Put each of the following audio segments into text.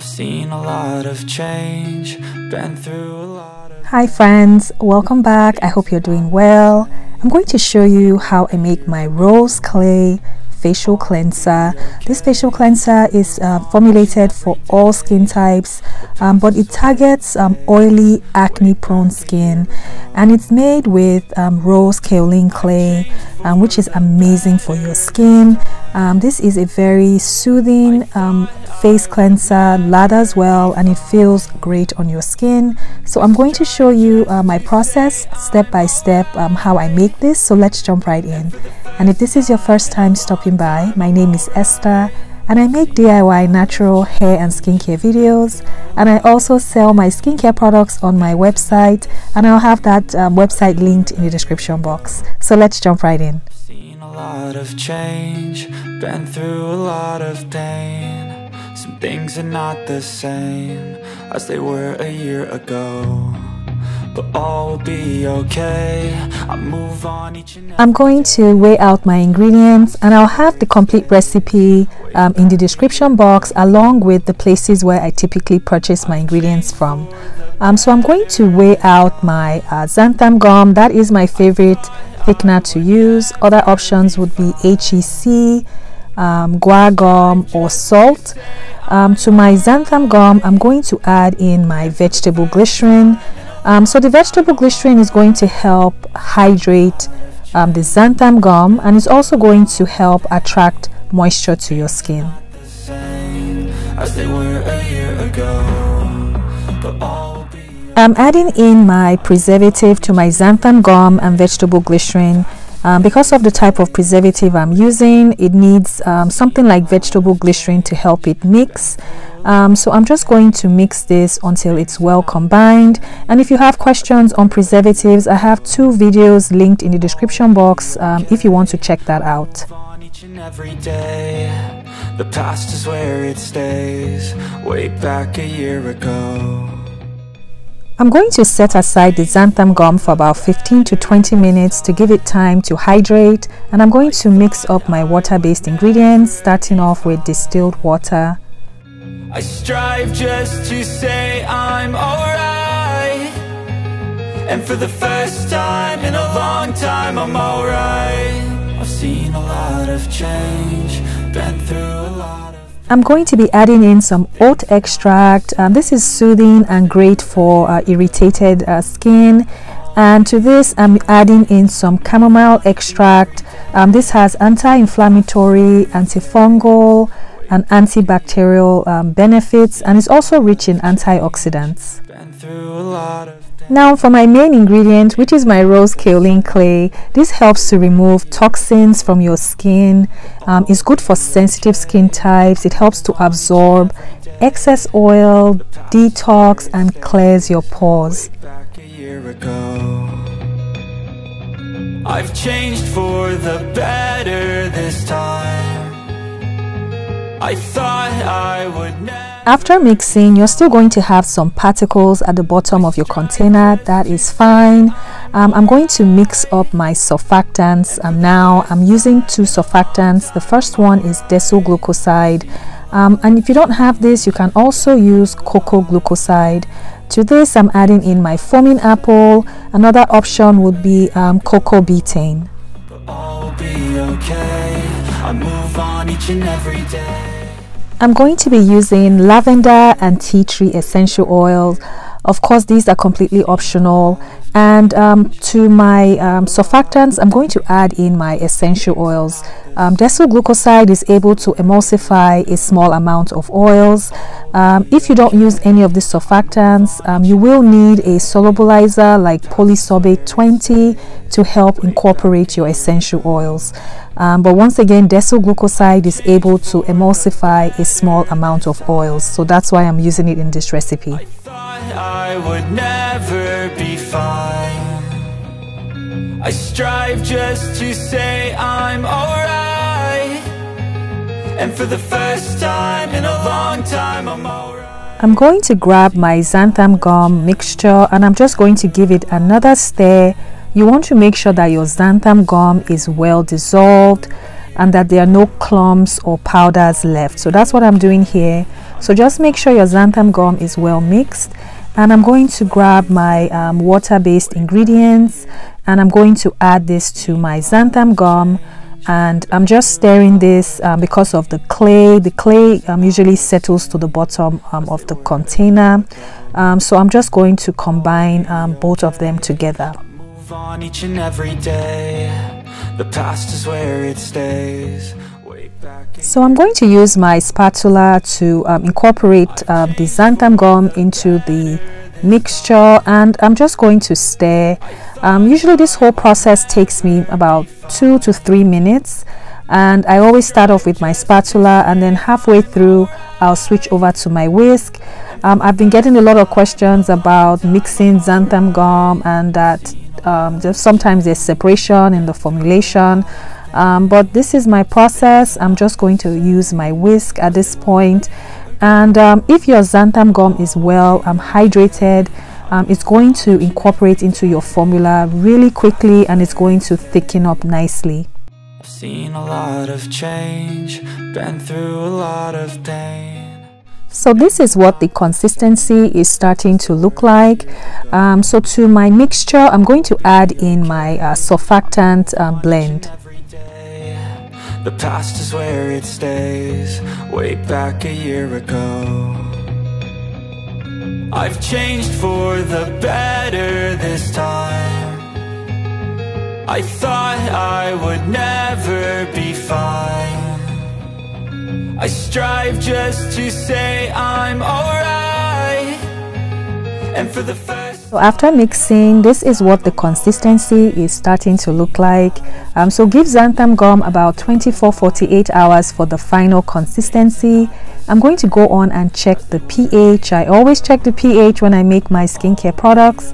Seen a lot of change, been through a lot of... Hi friends, welcome back. I hope you're doing well. I'm going to show you how I make my rose clay facial cleanser. This facial cleanser is formulated for all skin types, but it targets oily, acne prone skin, and it's made with rose kaolin clay, which is amazing for your skin. This is a very soothing face cleanser, lathers well, and it feels great on your skin. So I'm going to show you my process step by step, how I make this. So let's jump right in. And if this is your first time stopping by, my name is Esther and I make DIY natural hair and skincare videos, and I also sell my skincare products on my website, and I'll have that website linked in the description box. So let's jump right in. Seen a lot of change, been through a lot of pain. Some things are not the same as they were a year ago, but all will be okay. I move on each and I'm going to weigh out my ingredients, and I'll have the complete recipe in the description box, along with the places where I typically purchase my ingredients from. So I'm going to weigh out my xanthan gum. That is my favorite thickener to use. Other options would be HEC, guar gum, or salt. To my xanthan gum, I'm going to add in my vegetable glycerin. So the vegetable glycerin is going to help hydrate the xanthan gum, and it's also going to help attract moisture to your skin. I'm adding in my preservative to my xanthan gum and vegetable glycerin. Because of the type of preservative I'm using, it needs something like vegetable glycerin to help it mix. So I'm just going to mix this until it's well combined. And if you have questions on preservatives, I have 2 videos linked in the description box if you want to check that out. Every day, the past is where it stays, way back a year ago. I'm going to set aside the xanthan gum for about 15 to 20 minutes to give it time to hydrate, and I'm going to mix up my water-based ingredients, starting off with distilled water. I strive just to say I'm alright, and for the first time in a long time I'm alright. I've seen a lot of change, been through a lot of... I'm going to be adding in some oat extract. This is soothing and great for irritated skin. And to this, I'm adding in some chamomile extract. This has anti-inflammatory, antifungal, and antibacterial benefits, and it's also rich in antioxidants. Been through a lot of... Now for my main ingredient, which is my rose kaolin clay. This helps to remove toxins from your skin. It's good for sensitive skin types. It helps to absorb excess oil, detox, and clears your pores. Back a year ago, I've changed for the better this time. I thought I would never... After mixing, you're still going to have some particles at the bottom of your container. That is fine. I'm going to mix up my surfactants, and now I'm using 2 surfactants. The first one is desoglucoside, and if you don't have this, you can also use cocoa glucoside. To this, I'm adding in my foaming apple. Another option would be cocoa betaine. All will be okay. I move on each and every day. I'm going to be using lavender and tea tree essential oils. Of course, these are completely optional. And to my surfactants, I'm going to add in my essential oils. Desoglucoside is able to emulsify a small amount of oils. If you don't use any of the surfactants, you will need a solubilizer like polysorbate 20 to help incorporate your essential oils. But once again, desoglucoside is able to emulsify a small amount of oils, so that's why I'm using it in this recipe. I thought I would never be fine. I strive just to say I'm alright, and for the first time in a long time I'm alright. I'm going to grab my xanthan gum mixture, and I'm just going to give it another stir. You want to make sure that your xanthan gum is well dissolved and that there are no clumps or powders left. So that's what I'm doing here. So just make sure your xanthan gum is well mixed. And I'm going to grab my water-based ingredients, and I'm going to add this to my xanthan gum. And I'm just stirring this because of the clay. The clay usually settles to the bottom of the container. So I'm just going to combine both of them together. Move on each and every day. The past is where it stays. So I'm going to use my spatula to incorporate the xanthan gum into the mixture, and I'm just going to stir. Usually this whole process takes me about 2 to 3 minutes, and I always start off with my spatula, and then halfway through I'll switch over to my whisk. I've been getting a lot of questions about mixing xanthan gum, and that sometimes there's separation in the formulation. But this is my process. I'm just going to use my whisk at this point. And if your xanthan gum is well hydrated, it's going to incorporate into your formula really quickly, and it's going to thicken up nicely. I've seen a lot of change, been through a lot of pain. So this is what the consistency is starting to look like. So to my mixture, I'm going to add in my surfactant blend. The past is where it stays, way back a year ago. I've changed for the better this time. I thought I would never be fine. I strive just to say I'm alright. And for the first So after mixing, this is what the consistency is starting to look like. So give xanthan gum about 24-48 hours for the final consistency. I'm going to go on and check the pH. I always check the pH when I make my skincare products.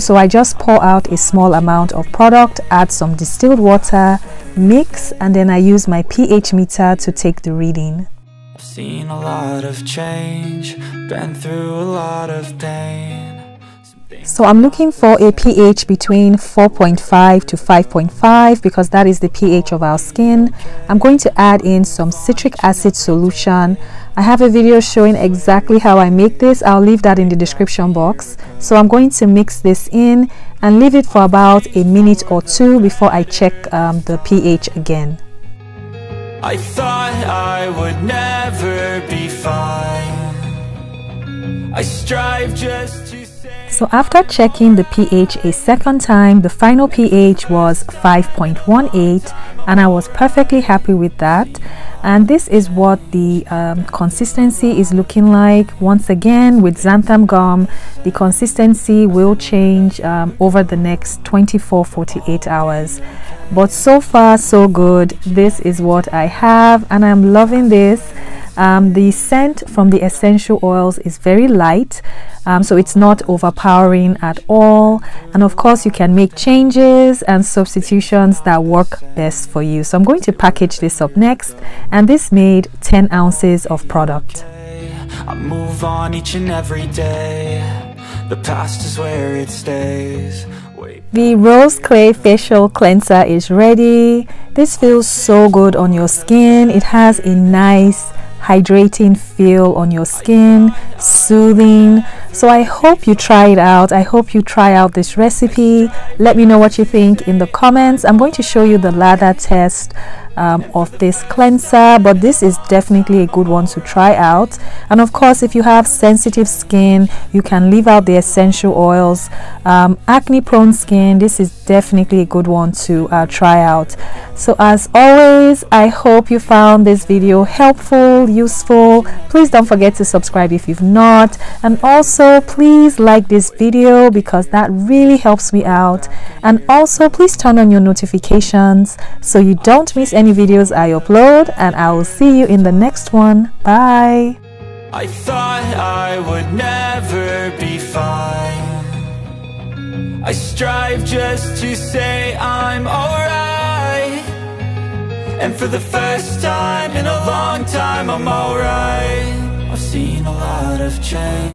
So I just pour out a small amount of product, add some distilled water, mix, and then I use my pH meter to take the reading. I've seen a lot of change, been through a lot of pain. So I'm looking for a pH between 4.5 to 5.5 because that is the pH of our skin. I'm going to add in some citric acid solution. I have a video showing exactly how I make this. I'll leave that in the description box. So I'm going to mix this in and leave it for about a minute or two before I check the pH again. I thought I would never be fine. I strive just to say. So after checking the pH a second time, the final pH was 5.18, and I was perfectly happy with that. And this is what the consistency is looking like. Once again, with xanthan gum, the consistency will change over the next 24-48 hours. But so far so good. This is what I have, and I'm loving this. The scent from the essential oils is very light, so it's not overpowering at all. And of course, you can make changes and substitutions that work best for you. So I'm going to package this up next, and this made 10 ounces of product. I move on each and every day. The past is where it stays. The Rose Clay Facial Cleanser is ready. This feels so good on your skin. It has a nice hydrating feel on your skin, soothing. So I hope you try it out. I hope you try out this recipe. Let me know what you think in the comments. I'm going to show you the lather test of this cleanser, but this is definitely a good one to try out. And of course, if you have sensitive skin, you can leave out the essential oils. Acne prone skin, this is definitely a good one to try out. So as always, I hope you found this video helpful, useful. Please don't forget to subscribe if you've not, and also please like this video because that really helps me out. And also please turn on your notifications so you don't miss any videos I upload, and I will see you in the next one. Bye. I thought I would never be fine. I strive just to say I'm alright. And for the first time in a long time, I'm alright. I've seen a lot of change.